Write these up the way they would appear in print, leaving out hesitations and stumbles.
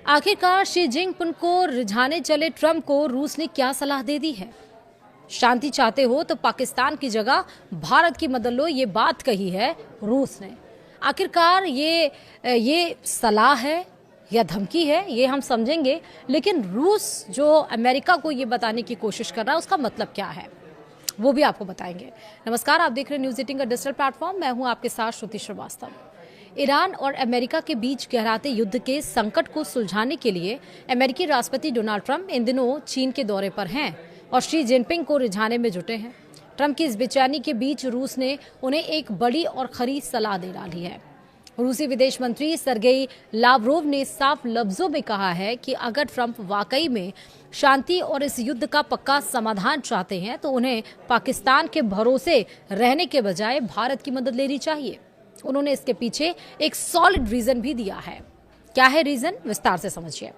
आखिरकार Xi Jinping को रिझाने चले ट्रंप को रूस ने क्या सलाह दे दी है? शांति चाहते हो तो पाकिस्तान की जगह भारत की मदद लो, ये बात कही है रूस ने। आखिरकार ये सलाह है या धमकी है, ये हम समझेंगे, लेकिन रूस जो अमेरिका को ये बताने की कोशिश कर रहा है उसका मतलब क्या है वो भी आपको बताएंगे। नमस्कार, आप देख रहे हैं न्यूज़ 18 का डिजिटल प्लेटफॉर्म। मैं हूं आपके साथ श्रुति श्रीवास्तव। ईरान और अमेरिका के बीच गहराते युद्ध के संकट को सुलझाने के लिए अमेरिकी राष्ट्रपति डोनाल्ड ट्रंप इन दिनों चीन के दौरे पर हैं और शी जिनपिंग को रिझाने में जुटे हैं। ट्रंप की इस बेचैनी के बीच रूस ने उन्हें एक बड़ी और खरी सलाह दे डाली है। रूसी विदेश मंत्री सरगेई लावरोव ने साफ लफ्जों में कहा है कि अगर ट्रंप वाकई में शांति और इस युद्ध का पक्का समाधान चाहते हैं तो उन्हें पाकिस्तान के भरोसे रहने के बजाय भारत की मदद लेनी चाहिए। उन्होंने इसके पीछे एक सॉलिड रीजन भी दिया है। क्या है रीजन, विस्तार से समझिए।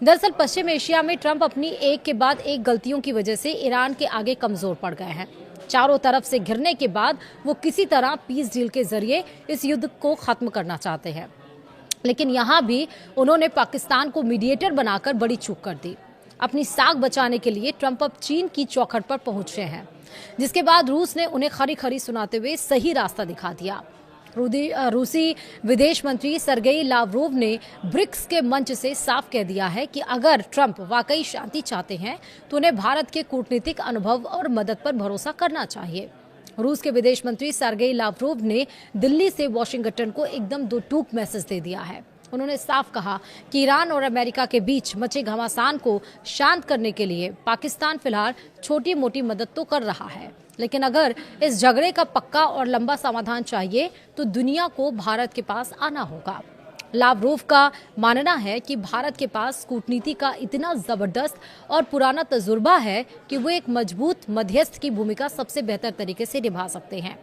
दरअसल पश्चिम एशिया में ट्रंप अपनी एक के बाद एक गलतियों की वजह से ईरान के आगे कमजोर पड़ गए हैं। चारों तरफ से घिरने के बाद वो किसी तरह पीस डील के जरिए इस युद्ध को खत्म करना चाहते हैं, लेकिन यहां भी उन्होंने पाकिस्तान को मीडिएटर बनाकर बड़ी चूक कर दी। अपनी साख बचाने के लिए ट्रंप अब चीन की चौखट पर पहुंचे हैं, जिसके बाद रूस ने उन्हें खरी खरी सुनाते हुए सही रास्ता दिखा दिया। रूसी विदेश मंत्री सरगेई लावरोव ने ब्रिक्स के मंच से साफ कह दिया है कि अगर ट्रंप वाकई शांति चाहते हैं तो उन्हें भारत के कूटनीतिक अनुभव और मदद पर भरोसा करना चाहिए। रूस के विदेश मंत्री सरगेई लावरोव ने दिल्ली से वॉशिंगटन को एकदम दो टूक मैसेज दे दिया है। उन्होंने साफ कहा कि ईरान और अमेरिका के बीच मचे घमासान को शांत करने के लिए पाकिस्तान फिलहाल छोटी मोटी मदद तो कर रहा है, लेकिन अगर इस झगड़े का पक्का और लंबा समाधान चाहिए तो दुनिया को भारत के पास आना होगा। लावरोव का मानना है कि भारत के पास कूटनीति का इतना जबरदस्त और पुराना तजुर्बा है कि वो एक मजबूत मध्यस्थ की भूमिका सबसे बेहतर तरीके से निभा सकते हैं।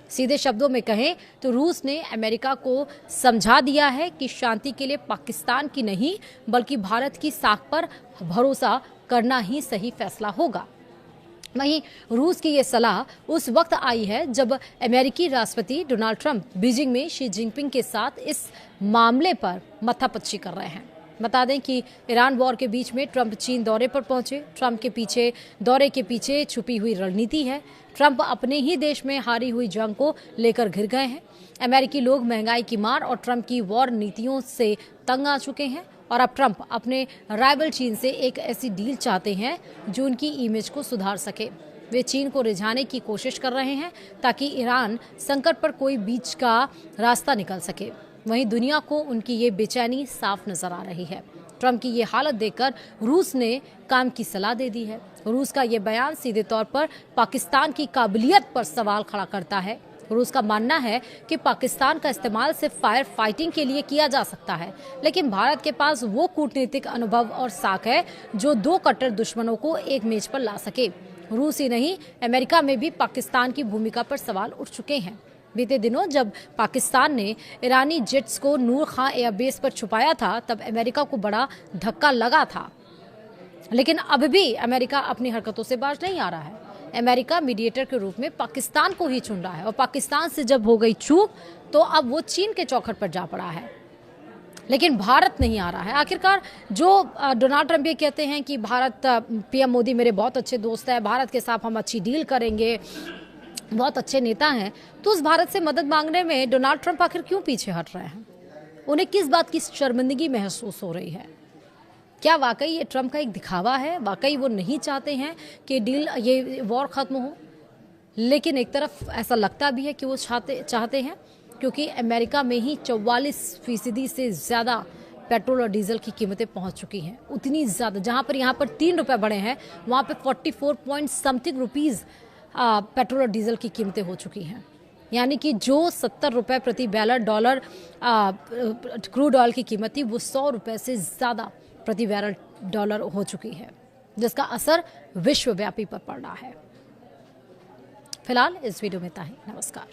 सीधे शब्दों में कहें तो रूस ने अमेरिका को समझा दिया है कि शांति के लिए पाकिस्तान की नहीं बल्कि भारत की साख पर भरोसा करना ही सही फैसला होगा। वहीं रूस की ये सलाह उस वक्त आई है जब अमेरिकी राष्ट्रपति डोनाल्ड ट्रंप बीजिंग में शी जिनपिंग के साथ इस मामले पर मत्थापच्ची कर रहे हैं। बता दें कि ईरान वॉर के बीच में ट्रंप चीन दौरे पर पहुंचे। ट्रंप के दौरे के पीछे छुपी हुई रणनीति है। ट्रंप अपने ही देश में हारी हुई जंग को लेकर घिर गए हैं। अमेरिकी लोग महंगाई की मार और ट्रंप की वॉर नीतियों से तंग आ चुके हैं और अब ट्रंप अपने राइवल चीन से एक ऐसी डील चाहते हैं जो उनकी इमेज को सुधार सके। वे चीन को रिझाने की कोशिश कर रहे हैं ताकि ईरान संकट पर कोई बीच का रास्ता निकल सके। वहीं दुनिया को उनकी ये बेचैनी साफ नजर आ रही है। ट्रंप की ये हालत देखकर रूस ने काम की सलाह दे दी है। रूस का ये बयान सीधे तौर पर पाकिस्तान की काबिलियत पर सवाल खड़ा करता है। रूस का मानना है कि पाकिस्तान का इस्तेमाल सिर्फ फायर फाइटिंग के लिए किया जा सकता है, लेकिन भारत के पास वो कूटनीतिक अनुभव और साख है जो दो कट्टर दुश्मनों को एक मेज पर ला सके। रूस ही नहीं, अमेरिका में भी पाकिस्तान की भूमिका पर सवाल उठ चुके हैं। बीते दिनों जब पाकिस्तान ने ईरानी जेट्स को नूर खां एयरबेस पर छुपाया था तब अमेरिका को बड़ा धक्का लगा था, लेकिन अब भी अमेरिका अपनी हरकतों से बाज नहीं आ रहा है। अमेरिका मीडिएटर के रूप में पाकिस्तान को ही चुन रहा है और पाकिस्तान से जब हो गई चूक तो अब वो चीन के चौखट पर जा पड़ा है, लेकिन भारत नहीं आ रहा है। आखिरकार जो डोनाल्ड ट्रंप ये कहते हैं कि भारत, पीएम मोदी मेरे बहुत अच्छे दोस्त है, भारत के साथ हम अच्छी डील करेंगे, बहुत अच्छे नेता हैं, तो उस भारत से मदद मांगने में डोनाल्ड ट्रंप आखिर क्यों पीछे हट रहे हैं? उन्हें किस बात की शर्मिंदगी महसूस हो रही है? क्या वाकई ये ट्रंप का एक दिखावा है? वाकई वो नहीं चाहते हैं कि डील, ये वॉर खत्म हो? लेकिन एक तरफ ऐसा लगता भी है कि वो चाहते हैं, क्योंकि अमेरिका में ही 44% से ज़्यादा पेट्रोल और डीजल की कीमतें पहुंच चुकी हैं। उतनी ज़्यादा, जहां पर यहाँ पर 3 रुपये बढ़े हैं वहाँ पर 44 पॉइंट समथिंग रुपीज़ पेट्रोल और डीजल की कीमतें हो चुकी हैं। यानी कि जो 70 रुपये प्रति बैरल डॉलर क्रूड ऑयल की कीमत थी वो 100 रुपये से ज़्यादा प्रति बैरल डॉलर हो चुकी है, जिसका असर विश्वव्यापी पर पड़ रहा है। फिलहाल इस वीडियो में इतना ही। नमस्कार।